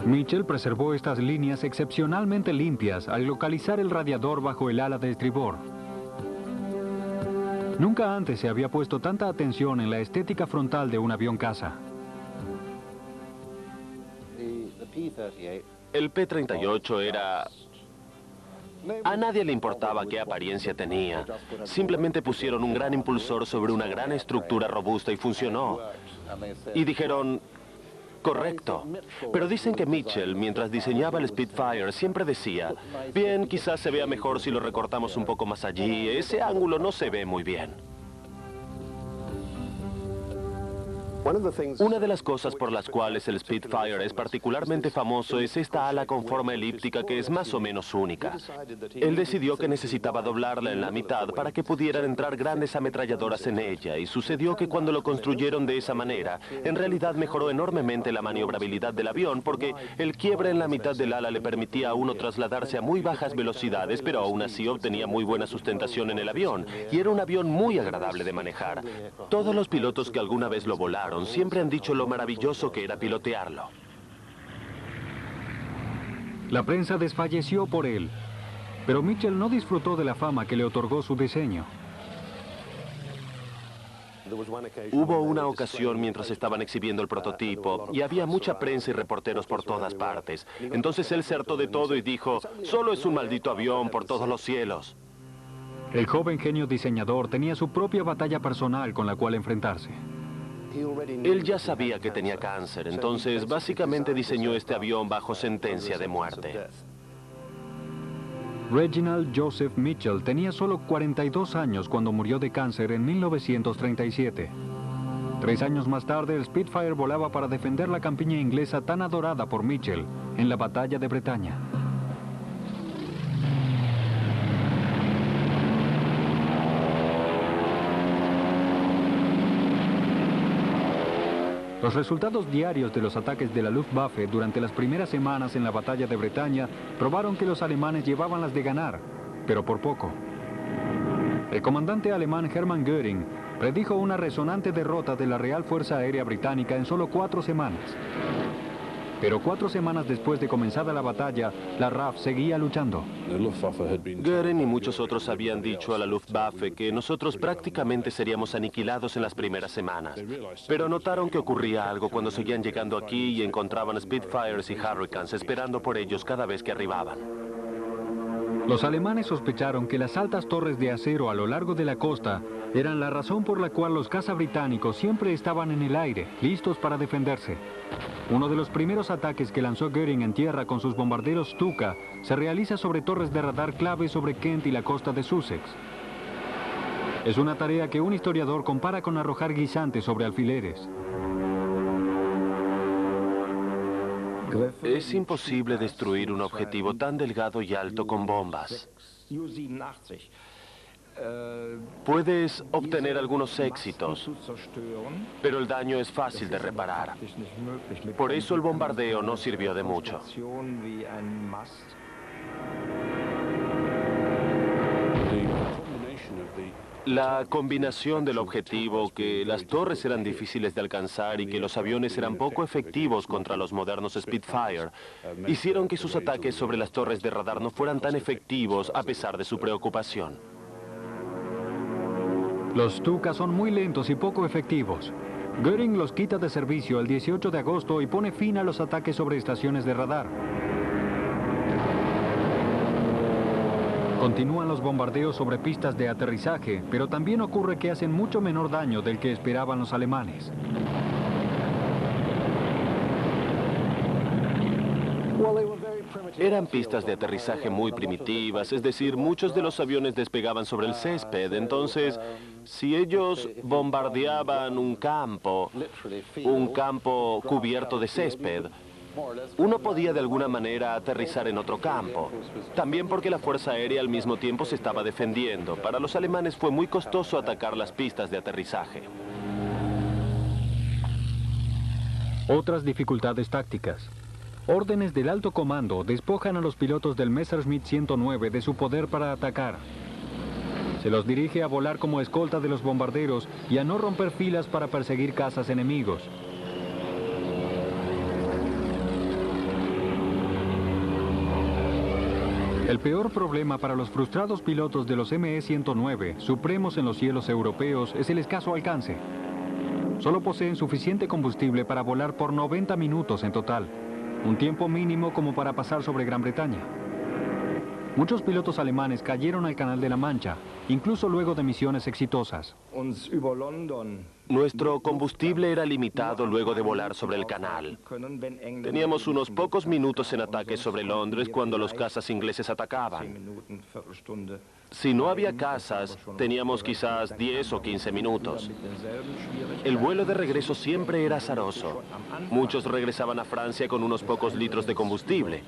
Mitchell preservó estas líneas excepcionalmente limpias al localizar el radiador bajo el ala de estribor. Nunca antes se había puesto tanta atención en la estética frontal de un avión caza. El P-38 era... A nadie le importaba qué apariencia tenía. Simplemente pusieron un gran impulsor sobre una gran estructura robusta y funcionó. Y dijeron... Correcto. Pero dicen que Mitchell, mientras diseñaba el Spitfire, siempre decía, bien, quizás se vea mejor si lo recortamos un poco más allí. Ese ángulo no se ve muy bien. Una de las cosas por las cuales el Spitfire es particularmente famoso es esta ala con forma elíptica que es más o menos única. Él decidió que necesitaba doblarla en la mitad para que pudieran entrar grandes ametralladoras en ella, y sucedió que cuando lo construyeron de esa manera, en realidad mejoró enormemente la maniobrabilidad del avión porque el quiebre en la mitad del ala le permitía a uno trasladarse a muy bajas velocidades, pero aún así obtenía muy buena sustentación en el avión, y era un avión muy agradable de manejar. Todos los pilotos que alguna vez lo volaron siempre han dicho lo maravilloso que era pilotearlo. La prensa desfalleció por él, pero Mitchell no disfrutó de la fama que le otorgó su diseño. Hubo una ocasión mientras estaban exhibiendo el prototipo y había mucha prensa y reporteros por todas partes. Entonces él se hartó de todo y dijo, solo es un maldito avión por todos los cielos. El joven genio diseñador tenía su propia batalla personal con la cual enfrentarse. Él ya sabía que tenía cáncer, entonces básicamente diseñó este avión bajo sentencia de muerte. Reginald Joseph Mitchell tenía solo 42 años cuando murió de cáncer en 1937. 3 años más tarde, el Spitfire volaba para defender la campiña inglesa tan adorada por Mitchell en la batalla de Bretaña. Los resultados diarios de los ataques de la Luftwaffe durante las primeras semanas en la batalla de Bretaña probaron que los alemanes llevaban las de ganar, pero por poco. El comandante alemán Hermann Göring predijo una resonante derrota de la Real Fuerza Aérea Británica en solo 4 semanas. Pero 4 semanas después de comenzada la batalla, la RAF seguía luchando. Göring y muchos otros habían dicho a la Luftwaffe que nosotros prácticamente seríamos aniquilados en las primeras semanas. Pero notaron que ocurría algo cuando seguían llegando aquí y encontraban Spitfires y Hurricanes esperando por ellos cada vez que arribaban. Los alemanes sospecharon que las altas torres de acero a lo largo de la costa eran la razón por la cual los caza británicos siempre estaban en el aire, listos para defenderse. Uno de los primeros ataques que lanzó Göring en tierra con sus bombarderos Stuka se realiza sobre torres de radar clave sobre Kent y la costa de Sussex. Es una tarea que un historiador compara con arrojar guisantes sobre alfileres. Es imposible destruir un objetivo tan delgado y alto con bombas. Puedes obtener algunos éxitos, pero el daño es fácil de reparar. Por eso el bombardeo no sirvió de mucho. La combinación del objetivo, que las torres eran difíciles de alcanzar y que los aviones eran poco efectivos contra los modernos Spitfire, hicieron que sus ataques sobre las torres de radar no fueran tan efectivos a pesar de su preocupación. Los Stuka son muy lentos y poco efectivos. Göring los quita de servicio el 18 de agosto y pone fin a los ataques sobre estaciones de radar. Continúan los bombardeos sobre pistas de aterrizaje, pero también ocurre que hacen mucho menor daño del que esperaban los alemanes. Eran pistas de aterrizaje muy primitivas, es decir, muchos de los aviones despegaban sobre el césped, entonces, si ellos bombardeaban un campo cubierto de césped, uno podía de alguna manera aterrizar en otro campo. También porque la Fuerza Aérea al mismo tiempo se estaba defendiendo. Para los alemanes fue muy costoso atacar las pistas de aterrizaje. Otras dificultades tácticas. Órdenes del alto comando despojan a los pilotos del Messerschmitt 109 de su poder para atacar. Se los dirige a volar como escolta de los bombarderos y a no romper filas para perseguir cazas enemigos. El peor problema para los frustrados pilotos de los ME-109, supremos en los cielos europeos, es el escaso alcance. Solo poseen suficiente combustible para volar por 90 minutos en total, un tiempo mínimo como para pasar sobre Gran Bretaña. Muchos pilotos alemanes cayeron al Canal de la Mancha, incluso luego de misiones exitosas. Nuestro combustible era limitado luego de volar sobre el canal. Teníamos unos pocos minutos en ataque sobre Londres cuando los cazas ingleses atacaban. Si no había cazas, teníamos quizás 10 o 15 minutos. El vuelo de regreso siempre era azaroso. Muchos regresaban a Francia con unos pocos litros de combustible.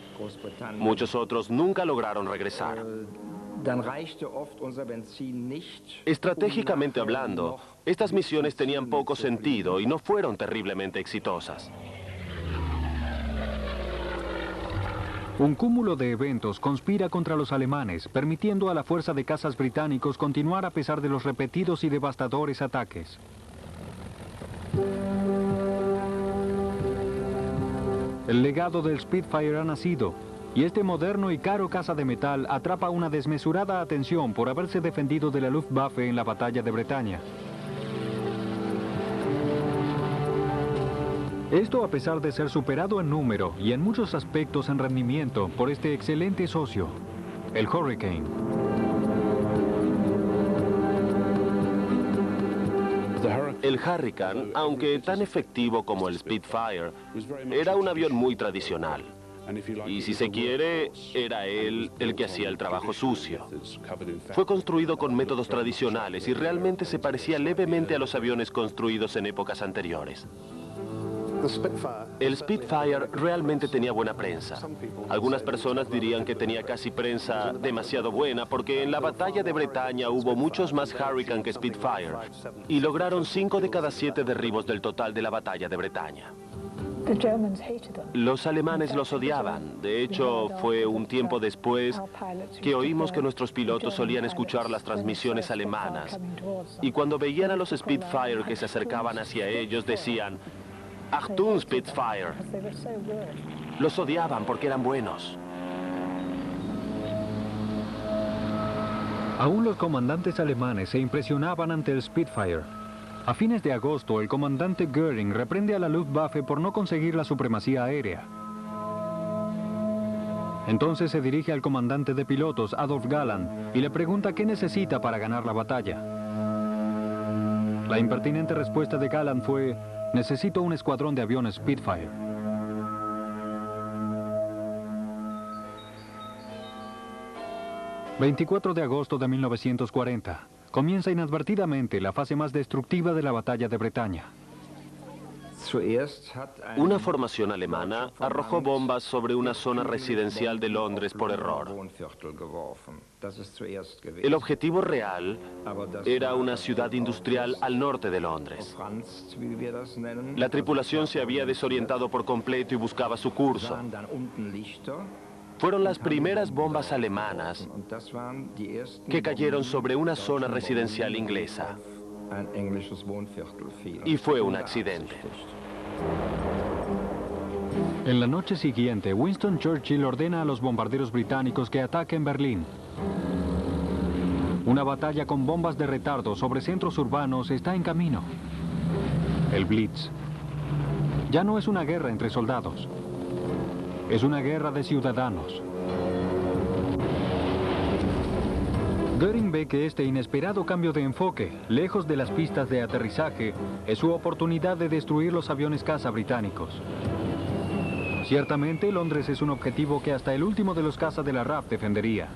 Muchos otros nunca lograron regresar. Estratégicamente hablando, estas misiones tenían poco sentido y no fueron terriblemente exitosas. Un cúmulo de eventos conspira contra los alemanes, permitiendo a la fuerza de cazas británicos continuar a pesar de los repetidos y devastadores ataques. El legado del Spitfire ha nacido, y este moderno y caro caza de metal atrapa una desmesurada atención por haberse defendido de la Luftwaffe en la batalla de Bretaña. Esto a pesar de ser superado en número y en muchos aspectos en rendimiento por este excelente socio, el Hurricane. El Hurricane, aunque tan efectivo como el Spitfire, era un avión muy tradicional. Y si se quiere, era él el que hacía el trabajo sucio. Fue construido con métodos tradicionales y realmente se parecía levemente a los aviones construidos en épocas anteriores. El Spitfire realmente tenía buena prensa. Algunas personas dirían que tenía casi prensa demasiado buena porque en la batalla de Bretaña hubo muchos más Hurricane que Spitfire y lograron 5 de cada 7 derribos del total de la batalla de Bretaña. Los alemanes los odiaban. De hecho, fue un tiempo después que oímos que nuestros pilotos solían escuchar las transmisiones alemanas y cuando veían a los Spitfire que se acercaban hacia ellos decían: Achtung, Spitfire. Los odiaban porque eran buenos. Aún los comandantes alemanes se impresionaban ante el Spitfire. A fines de agosto, el comandante Göring reprende a la Luftwaffe por no conseguir la supremacía aérea. Entonces se dirige al comandante de pilotos, Adolf Galland, y le pregunta qué necesita para ganar la batalla. La impertinente respuesta de Galland fue: necesito un escuadrón de aviones Spitfire. ...24 de agosto de 1940... comienza inadvertidamente la fase más destructiva de la batalla de Bretaña. Una formación alemana arrojó bombas sobre una zona residencial de Londres por error. El objetivo real era una ciudad industrial al norte de Londres. La tripulación se había desorientado por completo y buscaba su curso. Fueron las primeras bombas alemanas que cayeron sobre una zona residencial inglesa. Y fue un accidente. En la noche siguiente, Winston Churchill ordena a los bombarderos británicos que ataquen Berlín. Una batalla con bombas de retardo sobre centros urbanos está en camino. El Blitz. Ya no es una guerra entre soldados. Es una guerra de ciudadanos. Göring ve que este inesperado cambio de enfoque, lejos de las pistas de aterrizaje, es su oportunidad de destruir los aviones caza británicos. Ciertamente, Londres es un objetivo que hasta el último de los caza de la RAF defendería.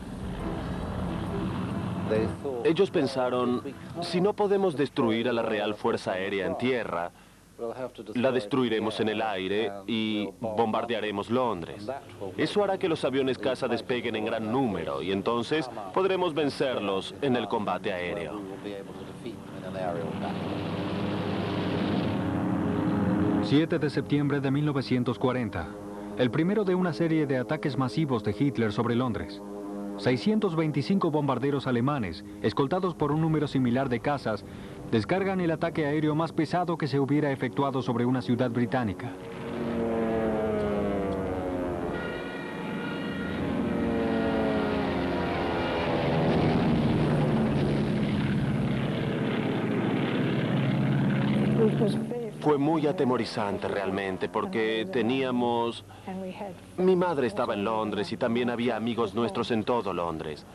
Ellos pensaron, si no podemos destruir a la Real Fuerza Aérea en tierra, la destruiremos en el aire y bombardearemos Londres. Eso hará que los aviones caza despeguen en gran número y entonces podremos vencerlos en el combate aéreo. El 7 de septiembre de 1940, el primero de una serie de ataques masivos de Hitler sobre Londres. 625 bombarderos alemanes, escoltados por un número similar de cazas, descargan el ataque aéreo más pesado que se hubiera efectuado sobre una ciudad británica. Fue muy atemorizante realmente porque teníamos... Mi madre estaba en Londres y también había amigos nuestros en todo Londres.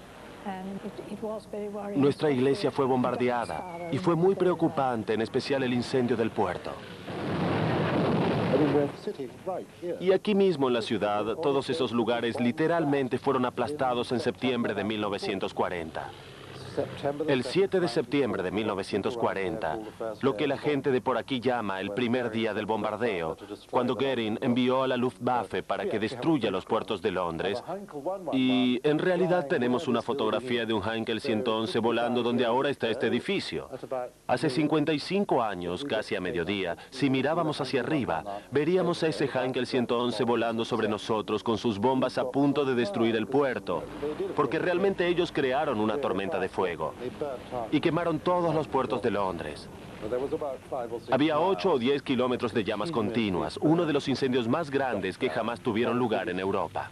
Nuestra iglesia fue bombardeada y fue muy preocupante, en especial el incendio del puerto. Y aquí mismo en la ciudad, todos esos lugares literalmente fueron aplastados en septiembre de 1940. El 7 de septiembre de 1940, lo que la gente de por aquí llama el primer día del bombardeo, cuando Goering envió a la Luftwaffe para que destruya los puertos de Londres, y en realidad tenemos una fotografía de un Heinkel 111 volando donde ahora está este edificio. Hace 55 años, casi a mediodía, si mirábamos hacia arriba, veríamos a ese Heinkel 111 volando sobre nosotros con sus bombas a punto de destruir el puerto, porque realmente ellos crearon una tormenta de fuego y quemaron todos los puertos de Londres. Había 8 o 10 kilómetros de llamas continuas, uno de los incendios más grandes que jamás tuvieron lugar en Europa.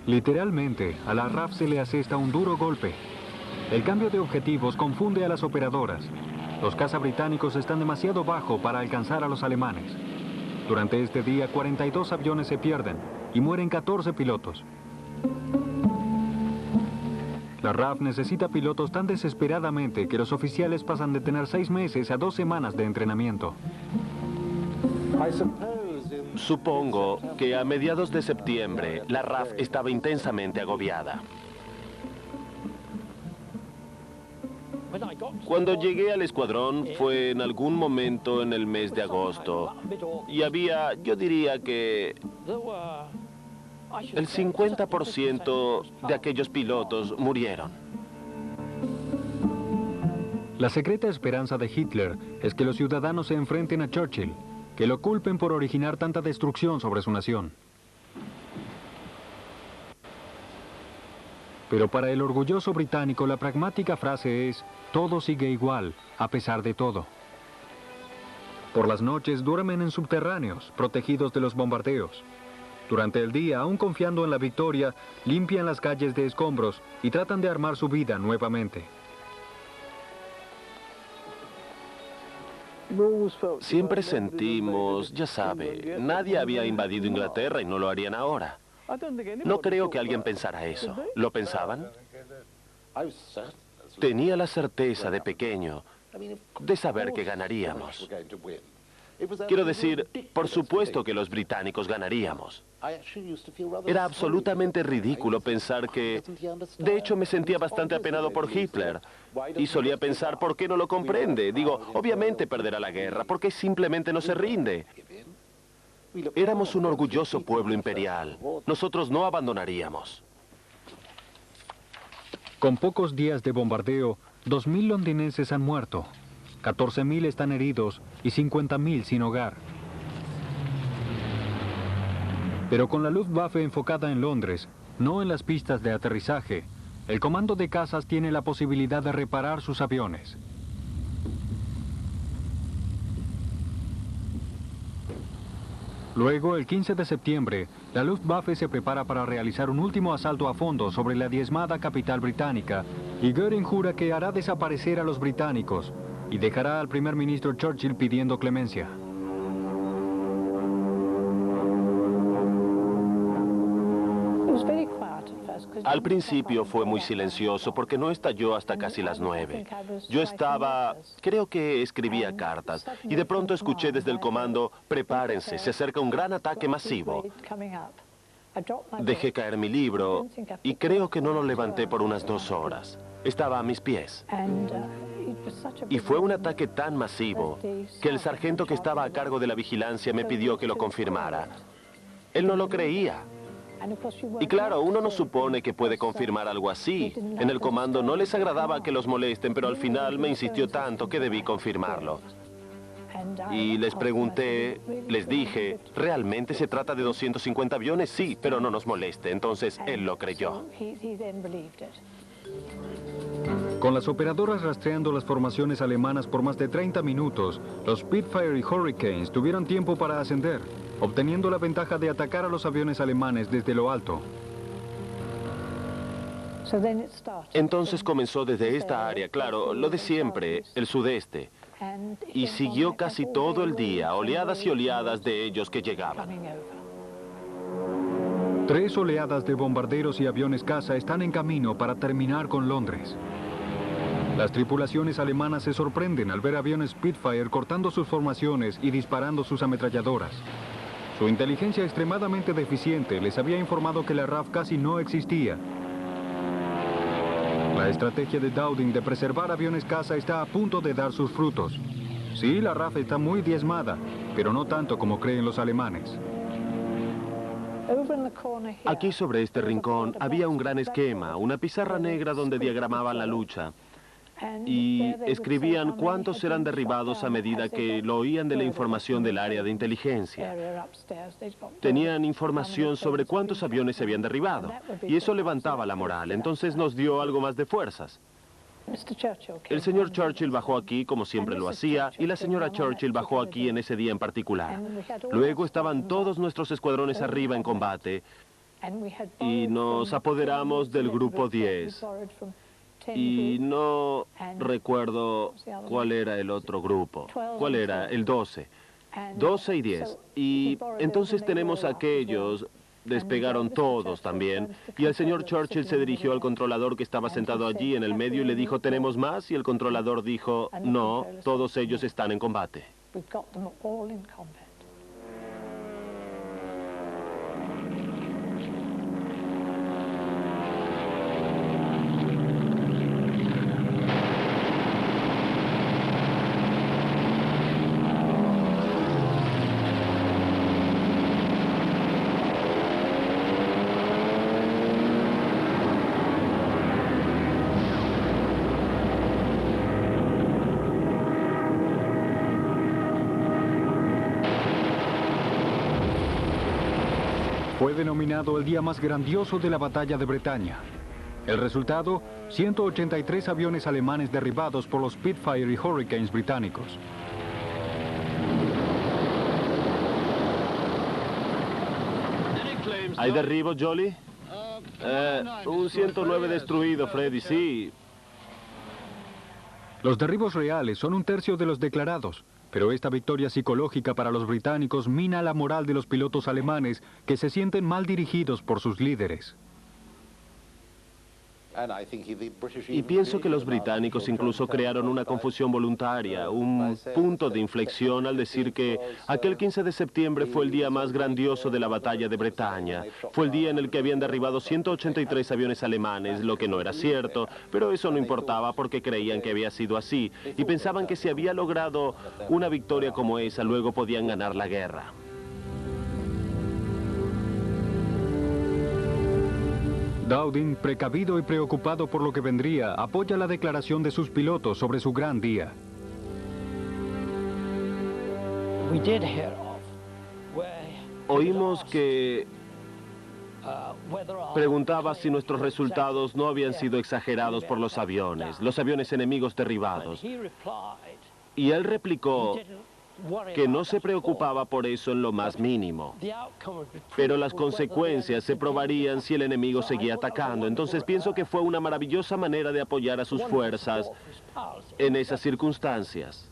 Literalmente, a la RAF se le asesta un duro golpe. El cambio de objetivos confunde a las operadoras. Los cazas británicos están demasiado bajo para alcanzar a los alemanes. Durante este día, 42 aviones se pierden y mueren 14 pilotos. La RAF necesita pilotos tan desesperadamente que los oficiales pasan de tener 6 meses a 2 semanas de entrenamiento. Supongo que a mediados de septiembre, la RAF estaba intensamente agobiada. Cuando llegué al escuadrón fue en algún momento en el mes de agosto y había, yo diría que el 50% de aquellos pilotos murieron. La secreta esperanza de Hitler es que los ciudadanos se enfrenten a Churchill, que lo culpen por originar tanta destrucción sobre su nación. Pero para el orgulloso británico la pragmática frase es: todo sigue igual, a pesar de todo. Por las noches duermen en subterráneos, protegidos de los bombardeos. Durante el día, aún confiando en la victoria, limpian las calles de escombros y tratan de armar su vida nuevamente. Siempre sentimos, ya sabe, nadie había invadido Inglaterra y no lo harían ahora. No creo que alguien pensara eso. ¿Lo pensaban? Tenía la certeza de pequeño de saber que ganaríamos. Quiero decir, por supuesto que los británicos ganaríamos. Era absolutamente ridículo pensar que... De hecho, me sentía bastante apenado por Hitler. Y solía pensar, ¿por qué no lo comprende? Digo, obviamente perderá la guerra, porque simplemente no se rinde. Éramos un orgulloso pueblo imperial. Nosotros no abandonaríamos. Con pocos días de bombardeo, 2.000 londinenses han muerto, 14.000 están heridos y 50.000 sin hogar. Pero con la Luftwaffe enfocada en Londres, no en las pistas de aterrizaje, el comando de cazas tiene la posibilidad de reparar sus aviones. Luego, el 15 de septiembre, la Luftwaffe se prepara para realizar un último asalto a fondo sobre la diezmada capital británica, y Goering jura que hará desaparecer a los británicos y dejará al primer ministro Churchill pidiendo clemencia. Al principio fue muy silencioso porque no estalló hasta casi las 9. Yo estaba, creo que escribía cartas, y de pronto escuché desde el comando: prepárense, se acerca un gran ataque masivo. Dejé caer mi libro y creo que no lo levanté por unas 2 horas. Estaba a mis pies. Y fue un ataque tan masivo que el sargento que estaba a cargo de la vigilancia me pidió que lo confirmara. Él no lo creía. Y claro, uno no supone que puede confirmar algo así. En el comando no les agradaba que los molesten, pero al final me insistió tanto que debí confirmarlo. Y les pregunté, les dije, ¿realmente se trata de 250 aviones? Sí, pero no nos moleste. Entonces él lo creyó. Con las operadoras rastreando las formaciones alemanas por más de 30 minutos, los Spitfire y Hurricanes tuvieron tiempo para ascender. obteniendo la ventaja de atacar a los aviones alemanes desde lo alto. Entonces comenzó desde esta área, claro, lo de siempre, el sudeste, y siguió casi todo el día, oleadas y oleadas de ellos que llegaban. 3 oleadas de bombarderos y aviones caza están en camino para terminar con Londres. Las tripulaciones alemanas se sorprenden al ver aviones Spitfire cortando sus formaciones y disparando sus ametralladoras. Su inteligencia extremadamente deficiente les había informado que la RAF casi no existía. La estrategia de Dowding de preservar aviones caza está a punto de dar sus frutos. Sí, la RAF está muy diezmada, pero no tanto como creen los alemanes. Aquí sobre este rincón había un gran esquema, una pizarra negra donde diagramaban la lucha. Y escribían cuántos eran derribados a medida que lo oían de la información del área de inteligencia. Tenían información sobre cuántos aviones se habían derribado, y eso levantaba la moral, entonces nos dio algo más de fuerzas. El señor Churchill bajó aquí, como siempre lo hacía, y la señora Churchill bajó aquí en ese día en particular. Luego estaban todos nuestros escuadrones arriba en combate, y nos apoderamos del grupo 10. Y no recuerdo cuál era el otro grupo. ¿Cuál era? El 12. 12 y 10. Y entonces tenemos aquellos, despegaron todos también, y el señor Churchill se dirigió al controlador que estaba sentado allí en el medio y le dijo, ¿tenemos más? Y el controlador dijo, no, todos ellos están en combate. Fue denominado el día más grandioso de la batalla de Bretaña. El resultado, 183 aviones alemanes derribados por los Spitfire y Hurricanes británicos. ¿Hay derribos, Jolly? Un 109 destruido, Freddy, sí. Los derribos reales son 1/3 de los declarados, pero esta victoria psicológica para los británicos mina la moral de los pilotos alemanes que se sienten mal dirigidos por sus líderes. Y pienso que los británicos incluso crearon una confusión voluntaria, un punto de inflexión al decir que aquel 15 de septiembre fue el día más grandioso de la batalla de Bretaña. Fue el día en el que habían derribado 183 aviones alemanes, lo que no era cierto, pero eso no importaba porque creían que había sido así y pensaban que si había logrado una victoria como esa, luego podían ganar la guerra. Dowding, precavido y preocupado por lo que vendría, apoya la declaración de sus pilotos sobre su gran día. Oímos que preguntaba si nuestros resultados no habían sido exagerados por los aviones enemigos derribados. Y él replicó que no se preocupaba por eso en lo más mínimo. Pero las consecuencias se probarían si el enemigo seguía atacando. Entonces pienso que fue una maravillosa manera de apoyar a sus fuerzas en esas circunstancias.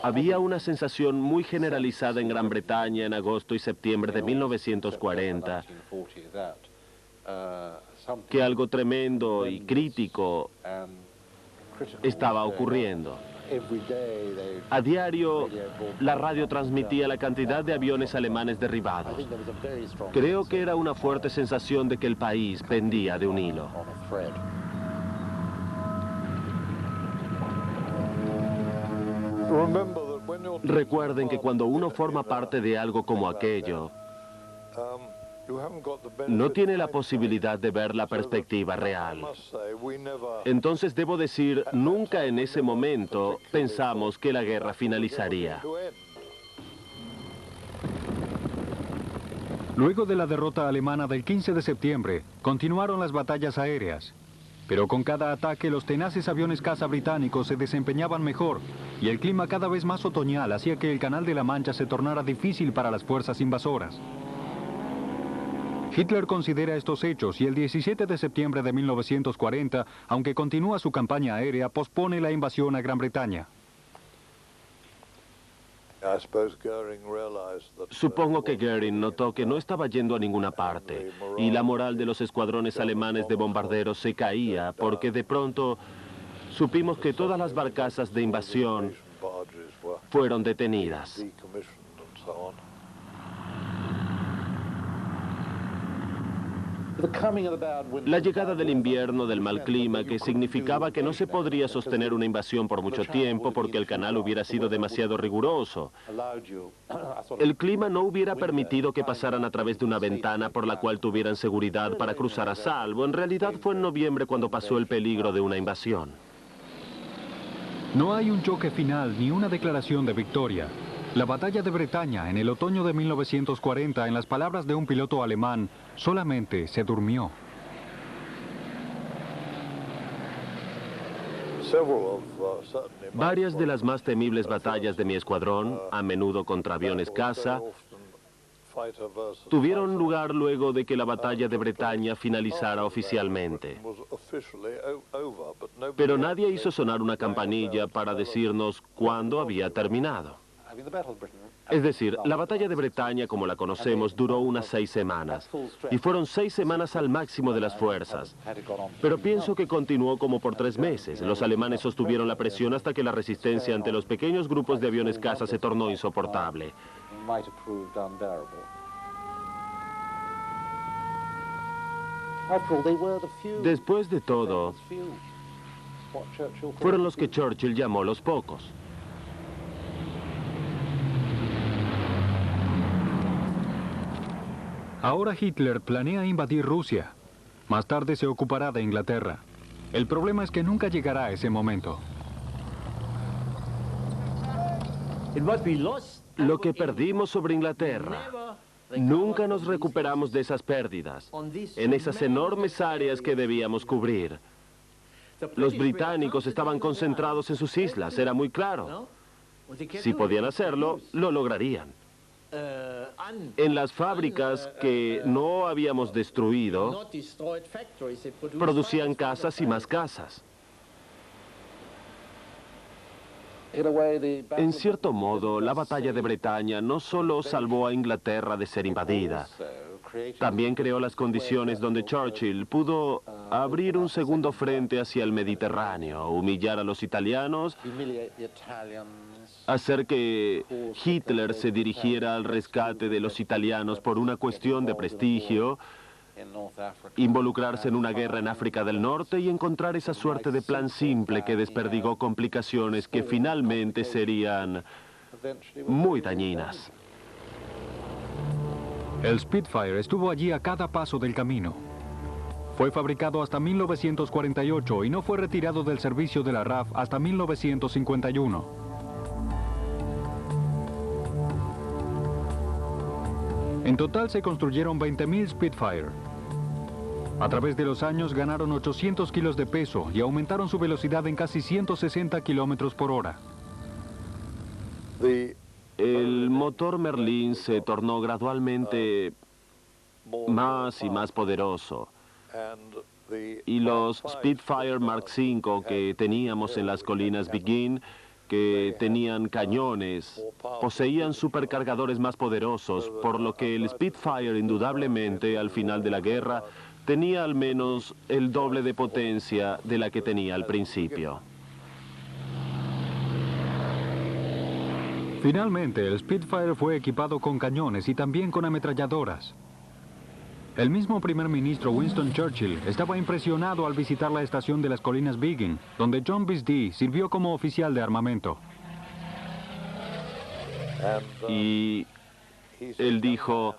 Había una sensación muy generalizada en Gran Bretaña en agosto y septiembre de 1940, que algo tremendo y crítico estaba ocurriendo. A diario, la radio transmitía la cantidad de aviones alemanes derribados. Creo que era una fuerte sensación de que el país pendía de un hilo. Recuerden que cuando uno forma parte de algo como aquello, no tiene la posibilidad de ver la perspectiva real. Entonces debo decir, nunca en ese momento pensamos que la guerra finalizaría. Luego de la derrota alemana del 15 de septiembre, continuaron las batallas aéreas. Pero con cada ataque los tenaces aviones caza británicos se desempeñaban mejor y el clima cada vez más otoñal hacía que el Canal de la Mancha se tornara difícil para las fuerzas invasoras. Hitler considera estos hechos y el 17 de septiembre de 1940, aunque continúa su campaña aérea, pospone la invasión a Gran Bretaña. Supongo que Göring notó que no estaba yendo a ninguna parte y la moral de los escuadrones alemanes de bombarderos se caía porque de pronto supimos que todas las barcazas de invasión fueron detenidas. La llegada del invierno, del mal clima, que significaba que no se podría sostener una invasión por mucho tiempo porque el canal hubiera sido demasiado riguroso. El clima no hubiera permitido que pasaran a través de una ventana por la cual tuvieran seguridad para cruzar a salvo. En realidad fue en noviembre cuando pasó el peligro de una invasión. No hay un choque final ni una declaración de victoria. La batalla de Bretaña en el otoño de 1940, en las palabras de un piloto alemán, solamente se durmió. Varias de las más temibles batallas de mi escuadrón, a menudo contra aviones caza, tuvieron lugar luego de que la batalla de Bretaña finalizara oficialmente. Pero nadie hizo sonar una campanilla para decirnos cuándo había terminado. Es decir, la batalla de Bretaña, como la conocemos, duró unas 6 semanas. Y fueron 6 semanas al máximo de las fuerzas. Pero pienso que continuó como por 3 meses. Los alemanes sostuvieron la presión hasta que la resistencia ante los pequeños grupos de aviones caza se tornó insoportable. Después de todo, fueron los que Churchill llamó los pocos. Ahora Hitler planea invadir Rusia. Más tarde se ocupará de Inglaterra. El problema es que nunca llegará ese momento. Lo que perdimos sobre Inglaterra, nunca nos recuperamos de esas pérdidas, en esas enormes áreas que debíamos cubrir. Los británicos estaban concentrados en sus islas, era muy claro. Si podían hacerlo, lo lograrían. En las fábricas que no habíamos destruido, producían casas y más casas. En cierto modo, la batalla de Bretaña no solo salvó a Inglaterra de ser invadida, también creó las condiciones donde Churchill pudo abrir un segundo frente hacia el Mediterráneo, humillar a los italianos, hacer que Hitler se dirigiera al rescate de los italianos por una cuestión de prestigio, involucrarse en una guerra en África del Norte y encontrar esa suerte de plan simple que desperdigó complicaciones que finalmente serían muy dañinas. El Spitfire estuvo allí a cada paso del camino. Fue fabricado hasta 1948 y no fue retirado del servicio de la RAF hasta 1951. En total se construyeron 20.000 Spitfire. A través de los años ganaron 800 kilos de peso y aumentaron su velocidad en casi 160 kilómetros por hora. El motor Merlin se tornó gradualmente más y más poderoso. Y los Spitfire Mark V que teníamos en las colinas Beguine, que tenían cañones, poseían supercargadores más poderosos, por lo que el Spitfire indudablemente al final de la guerra tenía al menos el doble de potencia de la que tenía al principio. Finalmente, el Spitfire fue equipado con cañones y también con ametralladoras. El mismo primer ministro Winston Churchill estaba impresionado al visitar la estación de las colinas Beguine, donde John Bisbee sirvió como oficial de armamento. Y él dijo,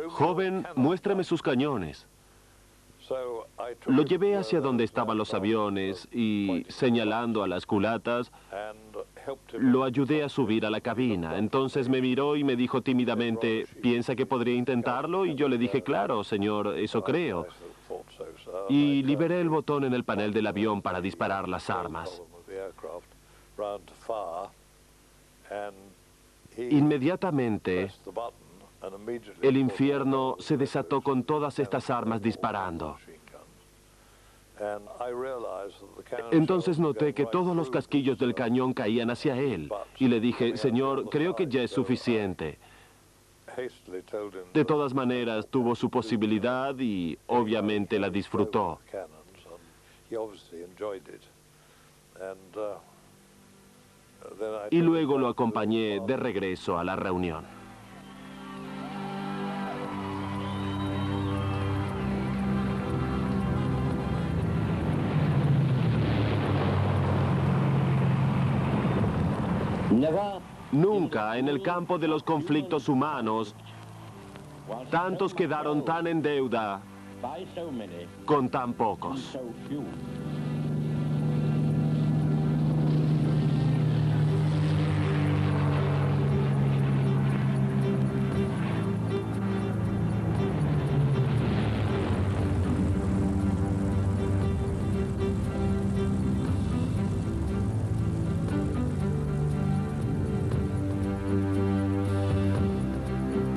joven, muéstrame sus cañones. Lo llevé hacia donde estaban los aviones y, señalando a las culatas, Lo ayudé a subir a la cabina. Entonces me miró y me dijo tímidamente, ¿piensa que podría intentarlo? Y yo le dije, claro, señor, eso creo. Y liberé el botón en el panel del avión para disparar las armas. Inmediatamente, el infierno se desató con todas estas armas disparando. Entonces noté que todos los casquillos del cañón caían hacia él. Y le dije, señor, creo que ya es suficiente. De todas maneras, tuvo su posibilidad y obviamente la disfrutó. Y luego lo acompañé de regreso a la reunión. Nunca en el campo de los conflictos humanos, tantos quedaron tan en deuda con tan pocos.